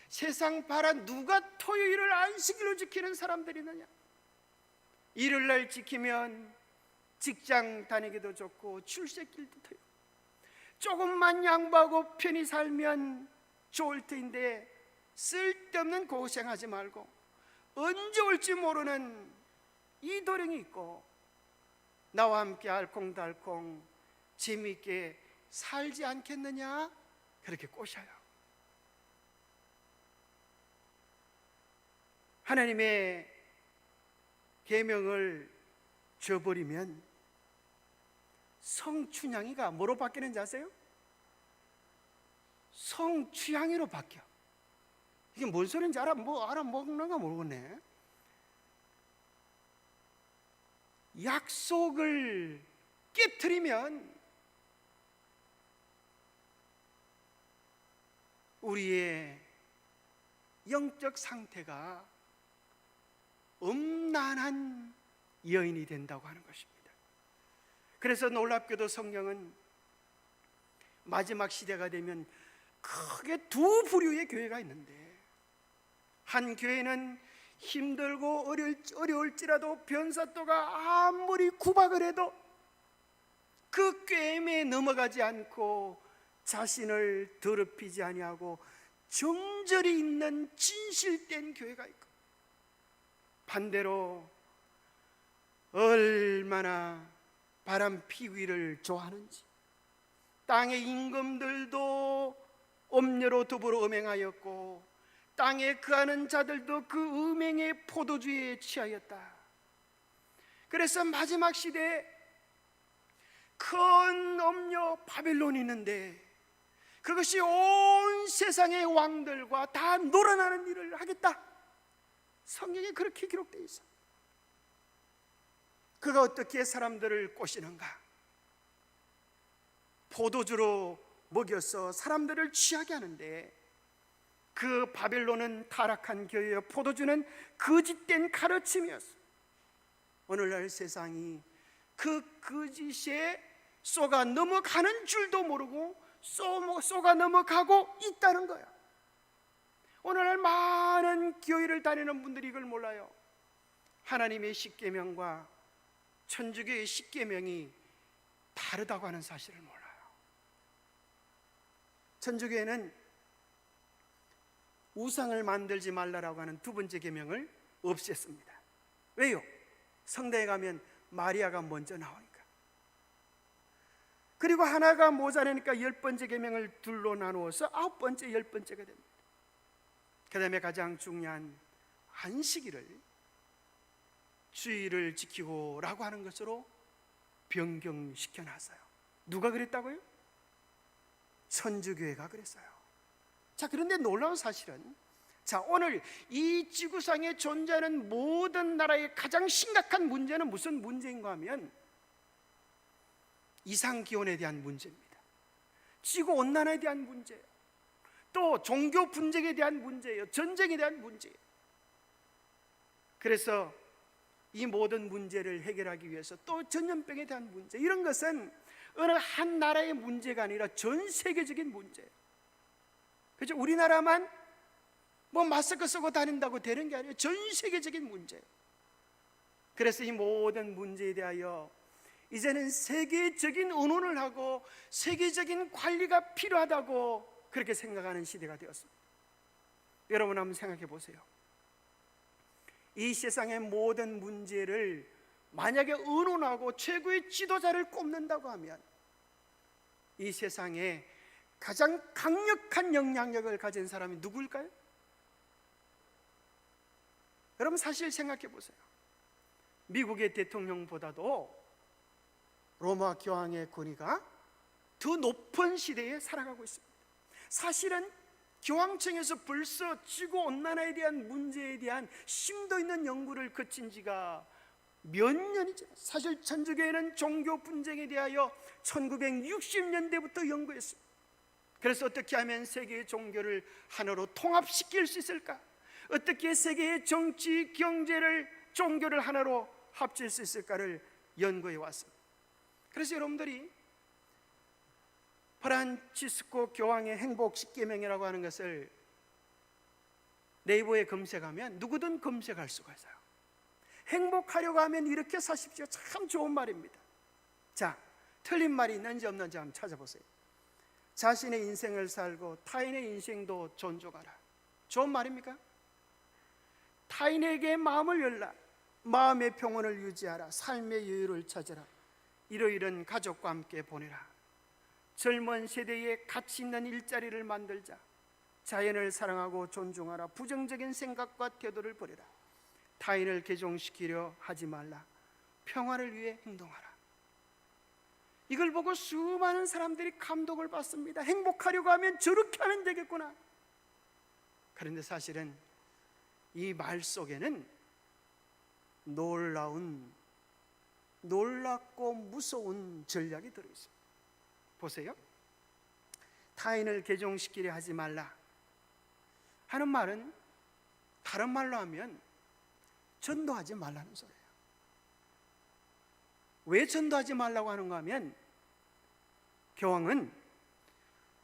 세상 봐라, 누가 토요일을 안식일로 지키는 사람들이 있느냐? 일요일날 지키면 직장 다니기도 좋고 출세길도 돼요. 조금만 양보하고 편히 살면 좋을 터인데 쓸데없는 고생하지 말고 언제 올지 모르는 이 도령이 있고 나와 함께 알콩달콩 재미있게 살지 않겠느냐, 그렇게 꼬셔요. 하나님의 계명을 저버리면 성춘향이가 뭐로 바뀌는지 아세요? 성취향이로 바뀌어. 이게 뭔 소리인지 알아먹는가 모르겠네. 약속을 깨트리면 우리의 영적 상태가 음란한 여인이 된다고 하는 것입니다. 그래서 놀랍게도 성경은 마지막 시대가 되면 크게 두 부류의 교회가 있는데, 한 교회는 힘들고 어려울지라도 변사또가 아무리 구박을 해도 그 꾀임에 넘어가지 않고 자신을 더럽히지 아니하고 정절이 있는 진실된 교회가 있고, 반대로 얼마나 바람 피우기를 좋아하는지, 땅의 임금들도 음녀로 더불어 음행하였고 땅에 거하는 자들도 그 음행의 포도주에 취하였다. 그래서 마지막 시대에 큰 음녀 바벨론이 있는데 그것이 온 세상의 왕들과 다 놀아나는 일을 하겠다. 성경에 그렇게 기록되어 있어. 그가 어떻게 사람들을 꼬시는가? 포도주로 먹여서 사람들을 취하게 하는데, 그 바벨론은 타락한 교회요, 포도주는 거짓된 가르침이었어. 오늘날 세상이 그 거짓에 쏘가 넘어가는 줄도 모르고 쏘가 넘어가고 있다는 거야. 오늘날 많은 교회를 다니는 분들이 이걸 몰라요. 하나님의 십계명과 천주교의 십계명이 다르다고 하는 사실을 몰라요. 천주교에는 우상을 만들지 말라라고 하는 두 번째 계명을 없앴습니다. 왜요? 성당에 가면 마리아가 먼저 나오니까. 그리고 하나가 모자라니까 10번째 계명을 둘로 나누어서 9번째, 10번째가 됩니다. 그 다음에 가장 중요한 안식일을 주의를 지키고 라고 하는 것으로 변경시켜 놨어요. 누가 그랬다고요? 천주교회가 그랬어요. 자, 그런데 놀라운 사실은, 자, 오늘 이 지구상에 존재하는 모든 나라의 가장 심각한 문제는 무슨 문제인가 하면 이상기온에 대한 문제입니다. 지구온난화에 대한 문제예요. 또 종교 분쟁에 대한 문제예요. 전쟁에 대한 문제예요. 그래서 이 모든 문제를 해결하기 위해서 또 전염병에 대한 문제, 이런 것은 어느 한 나라의 문제가 아니라 전 세계적인 문제예요. 그죠? 우리나라만 뭐 마스크 쓰고 다닌다고 되는 게 아니에요. 전 세계적인 문제예요. 그래서 이 모든 문제에 대하여 이제는 세계적인 의논을 하고 세계적인 관리가 필요하다고 그렇게 생각하는 시대가 되었습니다. 여러분 한번 생각해 보세요. 이 세상의 모든 문제를 만약에 의논하고 최고의 지도자를 꼽는다고 하면 이 세상에 가장 강력한 영향력을 가진 사람이 누구일까요? 여러분 사실 생각해 보세요. 미국의 대통령보다도 로마 교황의 권위가 더 높은 시대에 살아가고 있습니다. 사실은 교황청에서 벌써 지구온난화에 대한 문제에 대한 심도 있는 연구를 거친 지가 몇 년이죠. 사실 천주교회는 종교 분쟁에 대하여 1960년대부터 연구했습니다. 그래서 어떻게 하면 세계의 종교를 하나로 통합시킬 수 있을까? 어떻게 세계의 정치, 경제를, 종교를 하나로 합칠 수 있을까를 연구해 왔습니다. 그래서 여러분들이 프란치스코 교황의 행복 십계명이라고 하는 것을 네이버에 검색하면 누구든 검색할 수가 있어요. 행복하려고 하면 이렇게 사십시오. 참 좋은 말입니다. 자, 틀린 말이 있는지 없는지 한번 찾아보세요. 자신의 인생을 살고 타인의 인생도 존중하라. 좋은 말입니까? 타인에게 마음을 열라. 마음의 평온을 유지하라. 삶의 여유를 찾으라. 이러이런 가족과 함께 보내라. 젊은 세대에 가치 있는 일자리를 만들자. 자연을 사랑하고 존중하라. 부정적인 생각과 태도를 버려라. 타인을 개종시키려 하지 말라. 평화를 위해 행동하라. 이걸 보고 수많은 사람들이 감동을 받습니다. 행복하려고 하면 저렇게 하면 되겠구나. 그런데 사실은 이 말 속에는 놀랍고 무서운 전략이 들어있습니다. 보세요. 타인을 개종시키려 하지 말라 하는 말은 다른 말로 하면 전도하지 말라는 소리예요. 왜 전도하지 말라고 하는가 하면 교황은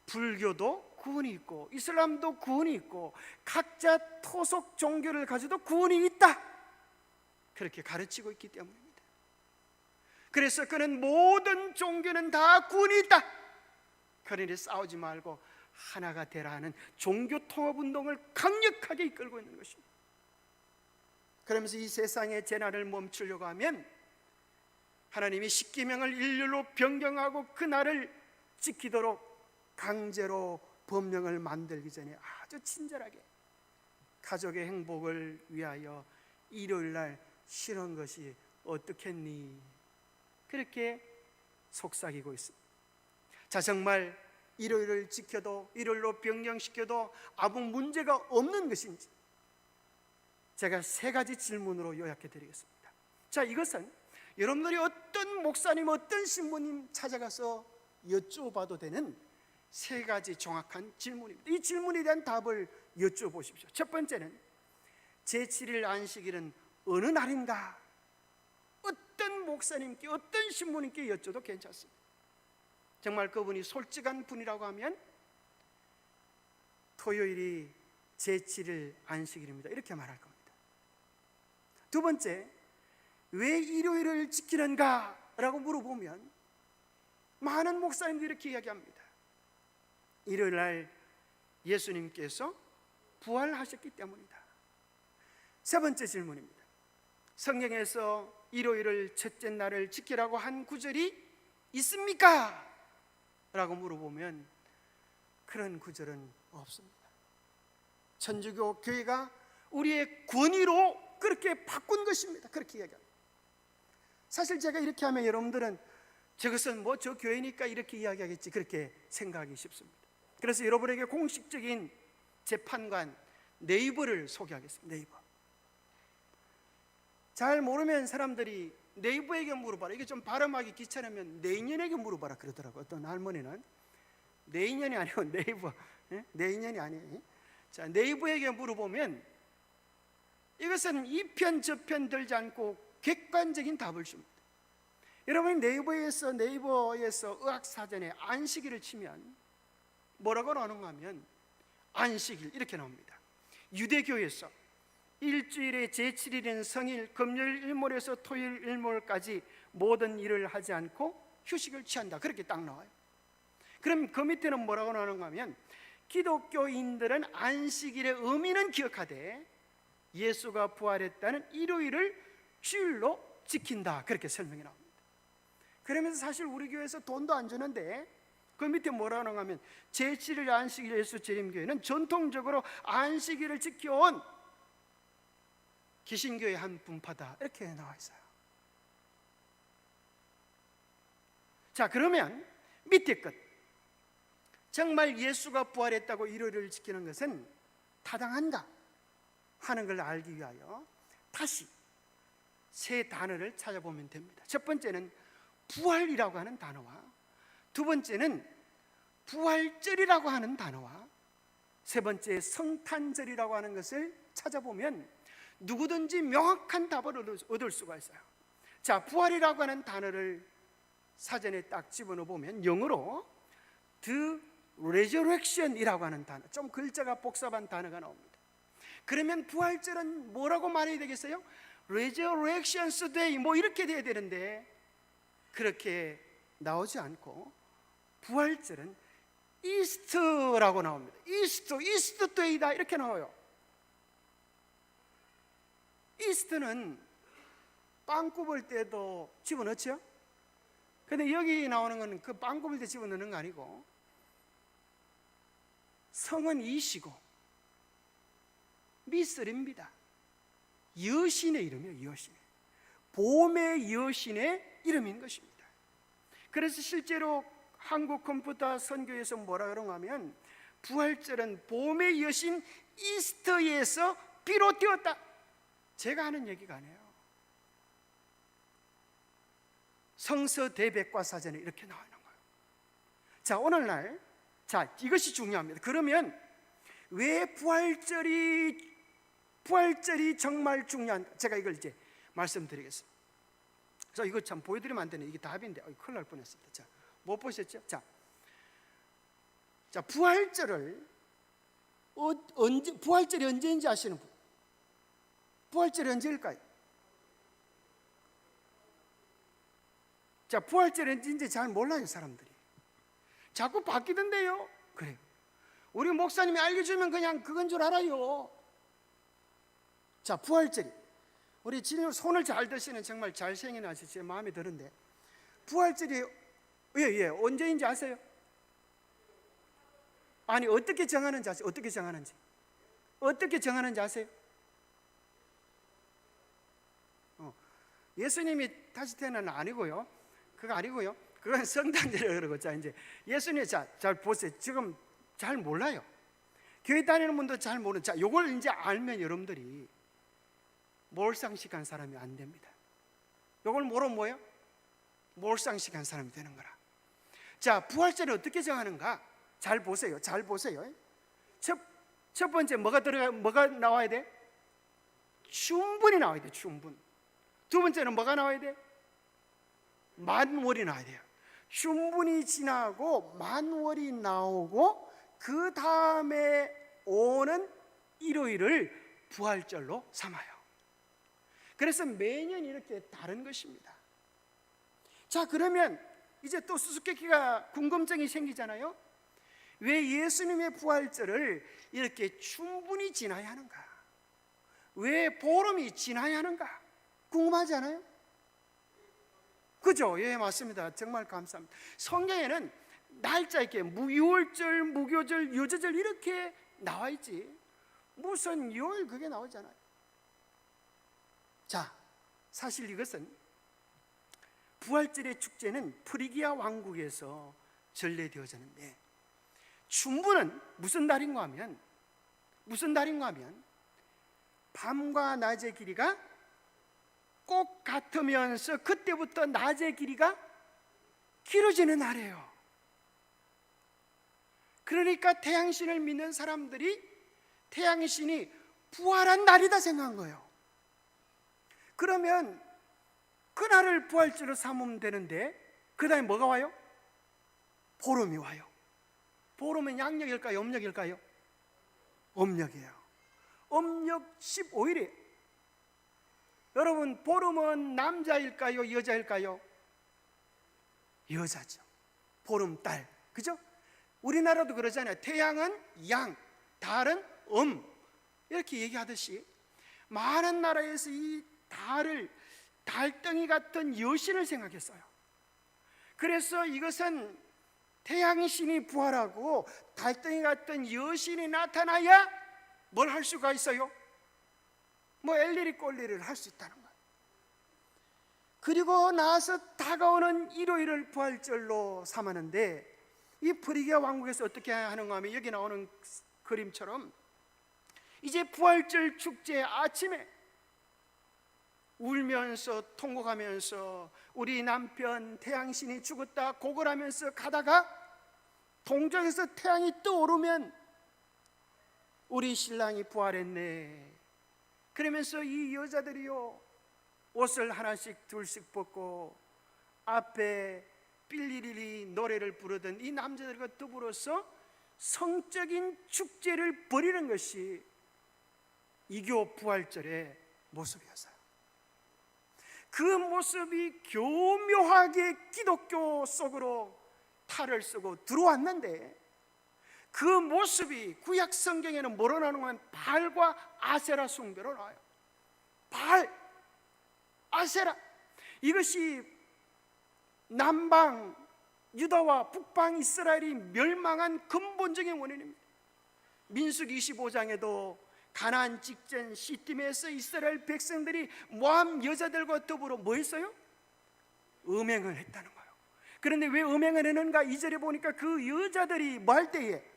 불교도 구원이 있고 이슬람도 구원이 있고 각자 토속 종교를 가져도 구원이 있다, 그렇게 가르치고 있기 때문입니다. 그래서 그는 모든 종교는 다 구원이 있다, 그러니 싸우지 말고 하나가 되라 하는 종교 통합 운동을 강력하게 이끌고 있는 것입니다. 그러면서 이 세상의 재난을 멈추려고 하면 하나님이 십계명을 일률로 변경하고 그 날을 지키도록 강제로 법령을 만들기 전에 아주 친절하게 가족의 행복을 위하여 일요일날 쉬는 것이 어떻겠니, 그렇게 속삭이고 있습니다. 자, 정말 일요일을 지켜도 일요일로 변경시켜도 아무 문제가 없는 것인지 제가 3가지 질문으로 요약해 드리겠습니다. 자, 이것은 여러분들이 어떤 목사님, 어떤 신부님 찾아가서 여쭤봐도 되는 3가지 정확한 질문입니다. 이 질문에 대한 답을 여쭤보십시오. 첫 번째는 제7일 안식일은 어느 날인가? 어떤 목사님께, 어떤 신부님께 여쭤도 괜찮습니다. 정말 그분이 솔직한 분이라고 하면 토요일이 제7일 안식일입니다. 이렇게 말할 겁니다. 두 번째, 왜 일요일을 지키는가? 라고 물어보면 많은 목사님들이 이렇게 이야기합니다. 일요일 날 예수님께서 부활하셨기 때문이다. 세 번째 질문입니다. 성경에서 일요일을 첫째 날을 지키라고 한 구절이 있습니까? 라고 물어보면 그런 구절은 없습니다. 천주교 교회가 우리의 권위로 그렇게 바꾼 것입니다. 그렇게 이야기합니다. 사실 제가 이렇게 하면 여러분들은 저것은 뭐 저 교회니까 이렇게 이야기하겠지, 그렇게 생각하기 쉽습니다. 그래서 여러분에게 공식적인 재판관 네이버를 소개하겠습니다. 네이버. 잘 모르면 사람들이 네이버에게 물어봐라. 이게 좀 발음하기 귀찮으면 내인연에게 물어봐라 그러더라고요. 어떤 할머니는. 내인연이 아니고 네이버. 내인연이 아니에요. 자, 네이버에게 물어보면 이것은 이 편 저 편 들지 않고 객관적인 답을 줍니다. 여러분 네이버에서 의학사전에 안식일을 치면 뭐라고 나오는가 하면 안식일 이렇게 나옵니다. 유대교에서 일주일의 제7일인 성일, 금요일 일몰에서 토요일 일몰까지 모든 일을 하지 않고 휴식을 취한다. 그렇게 딱 나와요. 그럼 그 밑에는 뭐라고 나오는가 하면 기독교인들은 안식일의 의미는 기억하되 예수가 부활했다는 일요일을 주일로 지킨다. 그렇게 설명이 나옵니다. 그러면서 사실 우리 교회에서 돈도 안 주는데 그 밑에 뭐라고 하는가 하면 제7일 안식일 예수 재림교회는 전통적으로 안식일을 지켜온 기신교의 한 분파다. 이렇게 나와 있어요. 자, 그러면 밑에 끝. 정말 예수가 부활했다고 일요일을 지키는 것은 타당한가 하는 걸 알기 위하여 다시 세 단어를 찾아보면 됩니다. 첫 번째는 부활이라고 하는 단어와 두 번째는 부활절이라고 하는 단어와 세 번째 성탄절이라고 하는 것을 찾아보면 누구든지 명확한 답을 얻을 수가 있어요. 자, 부활이라고 하는 단어를 사전에 딱 집어넣어 보면 영어로 The Resurrection이라고 하는 단어, 좀 글자가 복잡한 단어가 나옵니다. 그러면 부활절은 뭐라고 말해야 되겠어요? Resurrection's Day 뭐 이렇게 돼야 되는데 그렇게 나오지 않고 부활절은 이스트라고 나옵니다. 이스트 데이다 이렇게 나와요. 이스트는 빵 굽을 때도 집어넣죠. 근데 여기 나오는 거는 그 빵 굽을 때 집어넣는 거 아니고 성은 이시고 미쓰리입니다. 여신의 이름이에요. 여신. 봄의 여신의 이름인 것입니다. 그래서 실제로 한국 컴퓨터 선교에서 뭐라 그런가 하면 부활절은 봄의 여신 이스터에서 비롯되었다. 제가 하는 얘기가 아니에요. 성서대백과사전에 이렇게 나와 있는 거예요. 자, 오늘날 이것이 중요합니다. 그러면 왜 부활절이 정말 중요한, 제가 이걸 이제 말씀드리겠습니다. 자, 이거 참 보여드리면 안 되네. 이게 답인데 큰일 날 뻔했습니다. 자, 못 보셨죠? 자, 부활절을 부활절이 언제인지 아시는 분? 부활절이 언제일까요? 자, 부활절이 언제인지 잘 몰라요, 사람들이. 자꾸 바뀌던데요. 그래요. 우리 목사님이 알려주면 그냥 그건 줄 알아요. 자, 부활절이 우리 진영 손을 잘 드시는 정말 잘생긴 아저씨 제 마음에 드는데 부활절이 언제인지 아세요? 아니 어떻게 정하는지 아세요? 어떻게 정하는지 아세요? 예수님이 다시 태어난 아니고요. 그거 아니고요. 그건 성탄절이라고 그러고. 자, 이제 예수님 잘 보세요. 지금 잘 몰라요. 교회 다니는 분도 잘 모르는. 자, 요걸 이제 알면 여러분들이 몰상식한 사람이 안 됩니다. 요걸 모르면 뭐예요? 몰상식한 사람이 되는 거라. 자, 부활절을 어떻게 정하는가? 잘 보세요. 첫 번째 뭐가 나와야 돼? 춘분이 나와야 돼. 춘분. 두 번째는 뭐가 나와야 돼? 만월이 나와야 돼요. 춘분이 지나고 만월이 나오고 그 다음에 오는 일요일을 부활절로 삼아요. 그래서 매년 이렇게 다른 것입니다. 자, 그러면 이제 또 수수께끼가 궁금증이 생기잖아요. 왜 예수님의 부활절을 이렇게 충분히 지나야 하는가? 왜 보름이 지나야 하는가? 궁금하지 않아요? 그죠? 예, 맞습니다. 정말 감사합니다. 성경에는 날짜 있게 무유월절, 무교절, 유조절 이렇게 나와 있지 무슨 요일 그게 나오잖아요. 자, 사실 이것은 부활절의 축제는 프리기아 왕국에서 전래되어졌는데 춘부는 무슨 달인가 하면 밤과 낮의 길이가 꼭 같으면서 그때부터 낮의 길이가 길어지는 날이에요. 그러니까 태양신을 믿는 사람들이 태양신이 부활한 날이다 생각한 거예요. 그러면 그날을 부활절로 삼으면 되는데 그 다음에 뭐가 와요? 보름이 와요. 보름은 양력일까요? 음력일까요? 음력이에요. 음력 15일이에요. 여러분, 보름은 남자일까요? 여자일까요? 여자죠. 보름달, 그죠? 우리나라도 그러잖아요. 태양은 양, 달은 이렇게 얘기하듯이 많은 나라에서 이 달을 달덩이 같은 여신을 생각했어요. 그래서 이것은 태양신이 부활하고 달덩이 같은 여신이 나타나야 뭘 할 수가 있어요? 뭐 엘리리 꼴리를 할 수 있다는 거예요. 그리고 나서 다가오는 일요일을 부활절로 삼았는데 이 프리기아 왕국에서 어떻게 하는가 하면 여기 나오는 그림처럼 이제 부활절 축제 아침에 울면서 통곡하면서 우리 남편 태양신이 죽었다 고걸하면서 가다가 동쪽에서 태양이 떠오르면 우리 신랑이 부활했네. 그러면서 이 여자들이요 옷을 하나씩 둘씩 벗고 앞에 빌리리리 노래를 부르던 이 남자들과 더불어서 성적인 축제를 벌이는 것이 이교 부활절의 모습이었어요. 그 모습이 교묘하게 기독교 속으로 탈을 쓰고 들어왔는데 그 모습이 구약 성경에는 뭐로 나오냐면 바알과 아세라 숭배로 나와요. 바알, 아세라, 이것이 남방 유다와 북방 이스라엘이 멸망한 근본적인 원인입니다. 민수기 25장에도 가나안 직전 시팀에서 이스라엘 백성들이 모함 여자들과 더불어 뭐 했어요? 음행을 했다는 거예요. 그런데 왜 음행을 했는가? 2절에 보니까 그 여자들이 뭐 할 때에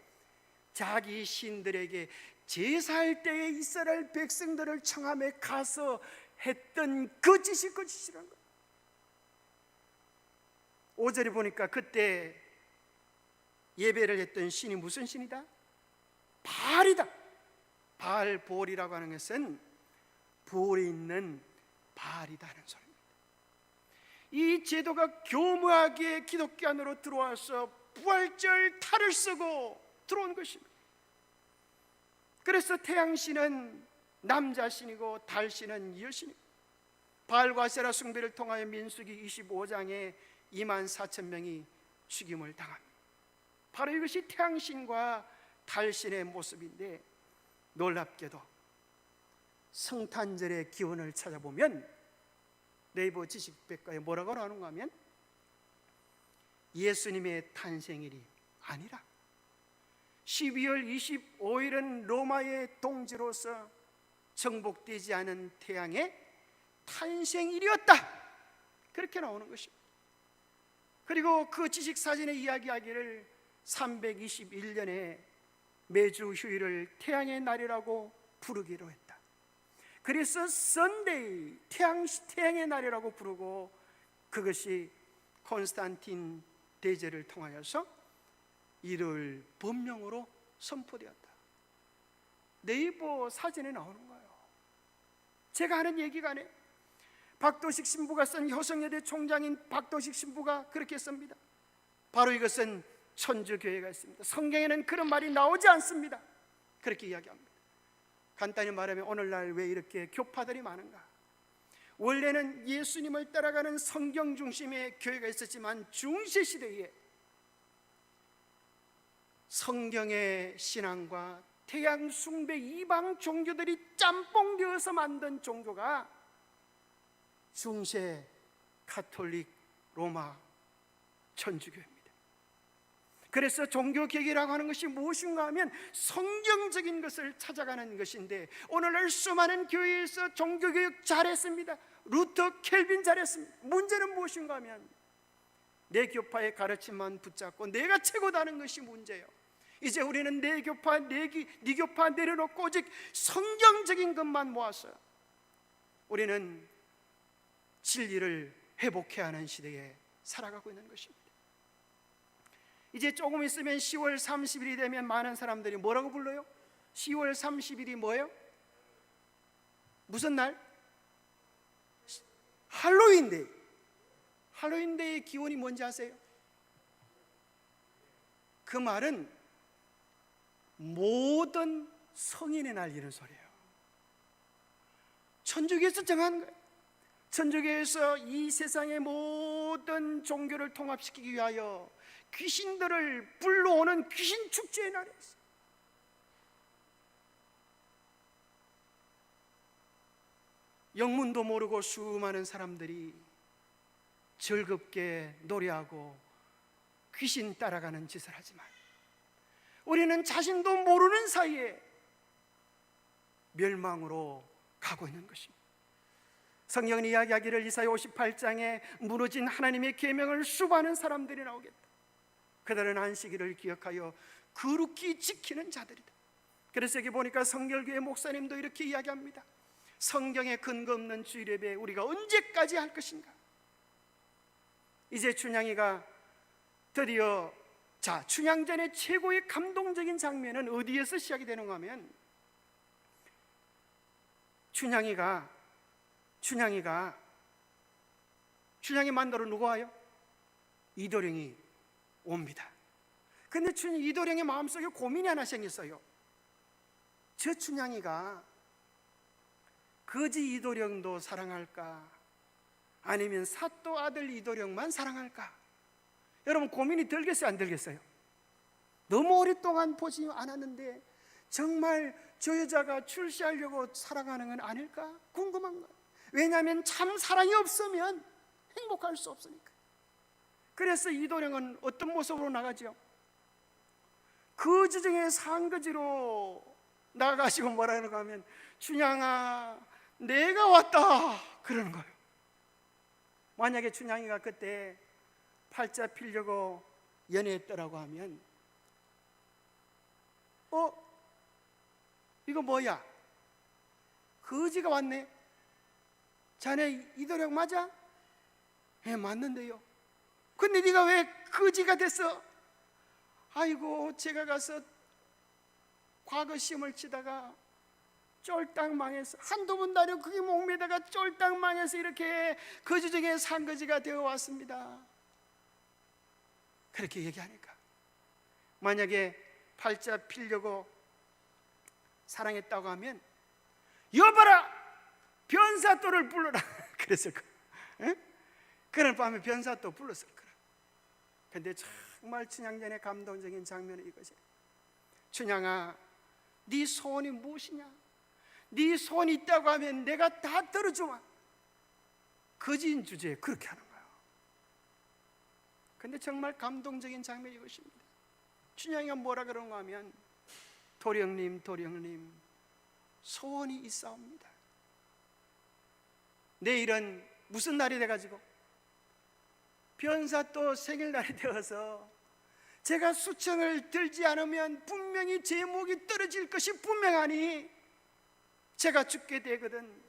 자기 신들에게 제사할 때에 이스라엘 백성들을 청함에 가서 했던 거짓이 거짓이라는 거예요. 5절에 보니까 그때 예배를 했던 신이 무슨 신이다? 바알이다. 바알볼이라고 하는 것은 볼이 있는 바알이다 하는 소리입니다. 이 제도가 교묘하게 기독교 안으로 들어와서 부활절 탈을 쓰고 들어온 것입니다. 그래서 태양신은 남자신이고 달신은 여신입니다. 바알과 아세라 숭배를 통하여 민수기 25장에 24,000명이 죽임을 당합니다. 바로 이것이 태양신과 달신의 모습인데 놀랍게도 성탄절의 기원을 찾아보면 네이버 지식백과에 뭐라고 나오는가 하면 예수님의 탄생일이 아니라 12월 25일은 로마의 동지로서 정복되지 않은 태양의 탄생일이었다, 그렇게 나오는 것입니다. 그리고 그 지식사전에 이야기하기를 321년에 매주 휴일을 태양의 날이라고 부르기로 했다. 그래서 선데이, 태양의 날이라고 부르고 그것이 콘스탄틴 대제를 통하여서 일요일 법령으로 선포되었다. 네이버 사전에 나오는 거예요. 제가 하는 얘기가 아니에요. 박도식 신부가 쓴 효성여대 총장인 박도식 신부가 그렇게 씁니다. 바로 이것은 천주교회가 있습니다. 성경에는 그런 말이 나오지 않습니다. 그렇게 이야기합니다. 간단히 말하면 오늘날 왜 이렇게 교파들이 많은가? 원래는 예수님을 따라가는 성경 중심의 교회가 있었지만 중세 시대에 성경의 신앙과 태양 숭배 이방 종교들이 짬뽕 되어서 만든 종교가 중세 가톨릭 로마 천주교입니다. 그래서 종교개혁이라고 하는 것이 무엇인가 하면 성경적인 것을 찾아가는 것인데, 오늘날 수많은 교회에서 종교개혁 잘했습니다. 루터, 켈빈 잘했습니다. 문제는 무엇인가 하면 내 교파의 가르침만 붙잡고 내가 최고다는 것이 문제예요. 이제 우리는 내 교파, 네 교파 내려놓고 오직 성경적인 것만 모았어요. 우리는 진리를 회복해야 하는 시대에 살아가고 있는 것입니다. 이제 조금 있으면 10월 30일이 되면 많은 사람들이 뭐라고 불러요? 10월 30일이 뭐예요? 무슨 날? 할로윈데이. 할로윈데이의 기원이 뭔지 아세요? 그 말은 모든 성인의 날 이런 소리예요. 천주교에서 정한 거예요. 천주교에서 이 세상의 모든 종교를 통합시키기 위하여 귀신들을 불러오는 귀신 축제의 날이었어요. 영문도 모르고 수많은 사람들이 즐겁게 노래하고 귀신 따라가는 짓을 하지만 우리는 자신도 모르는 사이에 멸망으로 가고 있는 것입니다. 성경은 이야기하기를 이사야 58장에 무너진 하나님의 계명을 수반하는 사람들이 나오겠다. 그들은 안식일을 기억하여 거룩히 지키는 자들이다. 그래서 여기 보니까 성결교회 목사님도 이렇게 이야기합니다. 성경에 근거 없는 주일 예배 우리가 언제까지 할 것인가? 이제 춘향이가 드디어 춘향전의 최고의 감동적인 장면은 어디에서 시작이 되는가 하면 춘향이 만나러 누가 와요? 이도령이 옵니다. 근데 이도령의 마음속에 고민이 하나 생겼어요. 저 춘향이가 거지 이도령도 사랑할까? 아니면 사또 아들 이도령만 사랑할까? 여러분 고민이 들겠어요? 안 들겠어요? 너무 오랫동안 보지 않았는데 정말 저 여자가 출시하려고 사랑하는 건 아닐까? 궁금한 거예요. 왜냐하면 참 사랑이 없으면 행복할 수 없으니까. 그래서 이도령은 어떤 모습으로 나가죠? 거지 중에 상거지로 나가시고 뭐라는 거 하면 춘향아 내가 왔다 그러는 거예요. 만약에 춘향이가 그때 팔자 피려고 연애했더라고 하면 이거 뭐야? 거지가 왔네. 자네 이도령 맞아? 예, 맞는데요. 근데 네가 왜 거지가 됐어? 아이고 제가 가서 과거 시험을 치다가 쫄딱 망해서 한두 번도 아니고 그게 목매다가 쫄딱 망해서 이렇게 거지 중에 상거지가 되어 왔습니다. 그렇게 얘기하니까 만약에 팔자 피려고 사랑했다고 하면 여봐라 변사또를 불러라 그랬을 거야. 그날 밤에 변사또 불렀을 거야. 근데 정말 춘향전의 감동적인 장면은 이것이 춘향아 네 소원이 무엇이냐? 네 소원이 있다고 하면 내가 다 들어주마. 거지인 주제에 그렇게 하는 거야. 근데 정말 감동적인 장면이 이것입니다. 춘향이가 뭐라 그런가 하면 도령님 소원이 있사옵니다. 내일은 무슨 날이 돼가지고 변사또 생일날이 되어서 제가 수청을 들지 않으면 분명히 제 목이 떨어질 것이 분명하니 제가 죽게 되거든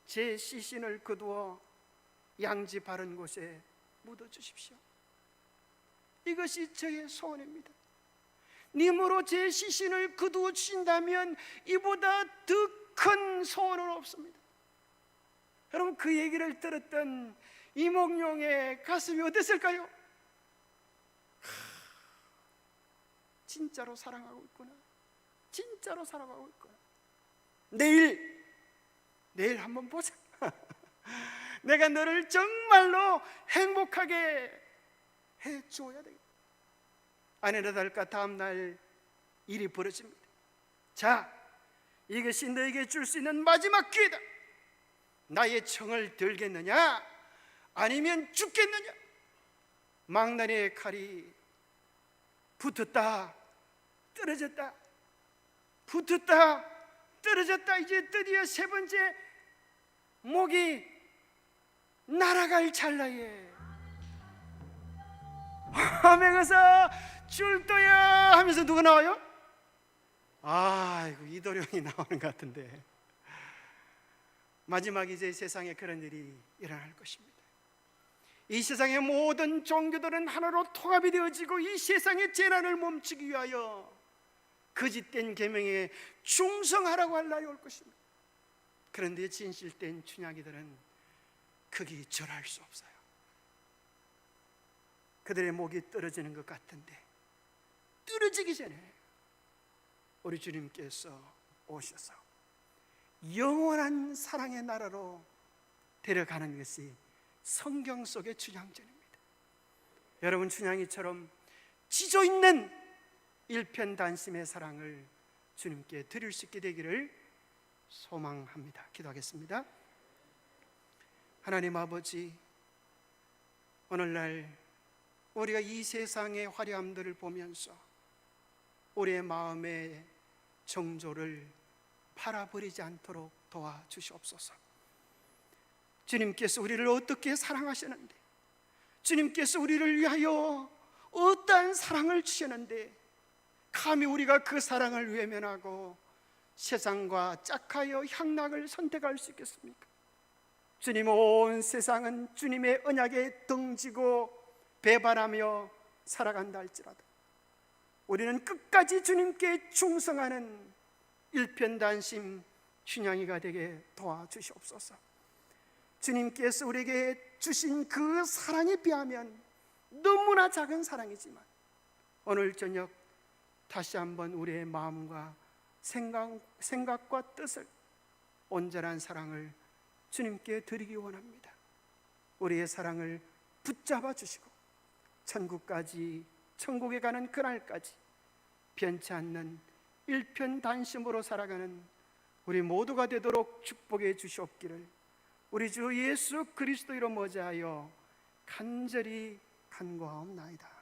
제 시신을 거두어 양지 바른 곳에 묻어주십시오. 이것이 저의 소원입니다. 님으로 제 시신을 거두어 주신다면 이보다 더 큰 소원은 없습니다. 여러분 그 얘기를 들었던 이몽룡의 가슴이 어땠을까요? 진짜로 사랑하고 있구나. 진짜로 사랑하고 있구나. 내일 한번 보자. 내가 너를 정말로 행복하게 해줘야 되겠다. 아니나 다를까 다음 날 일이 벌어집니다. 자, 이것이 너에게 줄 수 있는 마지막 기회다. 나의 청을 들겠느냐 아니면 죽겠느냐. 망나니의 칼이 붙었다 떨어졌다, 붙었다 떨어졌다. 이제 드디어 세 번째 목이 날아갈 찰나에 하면서 줄도야 하면서 누가 나와요? 아이고, 이도령이 나오는 것 같은데. 마지막 이제 세상에 그런 일이 일어날 것입니다. 이 세상의 모든 종교들은 하나로 통합이 되어지고 이 세상의 재난을 멈추기 위하여 거짓된 계명에 충성하라고 할 날이 올 것입니다. 그런데 진실된 춘향이들은 거기 절할 수 없어요. 그들의 목이 떨어지는 것 같은데 떨어지기 전에 우리 주님께서 오셔서 영원한 사랑의 나라로 데려가는 것이 성경 속의 춘향전입니다. 여러분, 춘향이처럼 지조 있는 일편단심의 사랑을 주님께 드릴 수 있게 되기를 소망합니다. 기도하겠습니다. 하나님 아버지, 오늘날 우리가 이 세상의 화려함들을 보면서 우리의 마음의 정조를 팔아버리지 않도록 도와주시옵소서. 주님께서 우리를 어떻게 사랑하시는데, 주님께서 우리를 위하여 어떠한 사랑을 주시는데 감히 우리가 그 사랑을 외면하고 세상과 짝하여 향락을 선택할 수 있겠습니까? 주님, 온 세상은 주님의 언약에 등지고 배반하며 살아간다 할지라도 우리는 끝까지 주님께 충성하는 일편단심 춘향이가 되게 도와주시옵소서. 주님께서 우리에게 주신 그 사랑에 비하면 너무나 작은 사랑이지만 오늘 저녁 다시 한번 우리의 마음과 생각과 뜻을 온전한 사랑을 주님께 드리기 원합니다. 우리의 사랑을 붙잡아 주시고 천국에 가는 그날까지 변치 않는 일편단심으로 살아가는 우리 모두가 되도록 축복해 주시옵기를 우리 주 예수 그리스도 이름 모자하여 간절히 간구하옵나이다.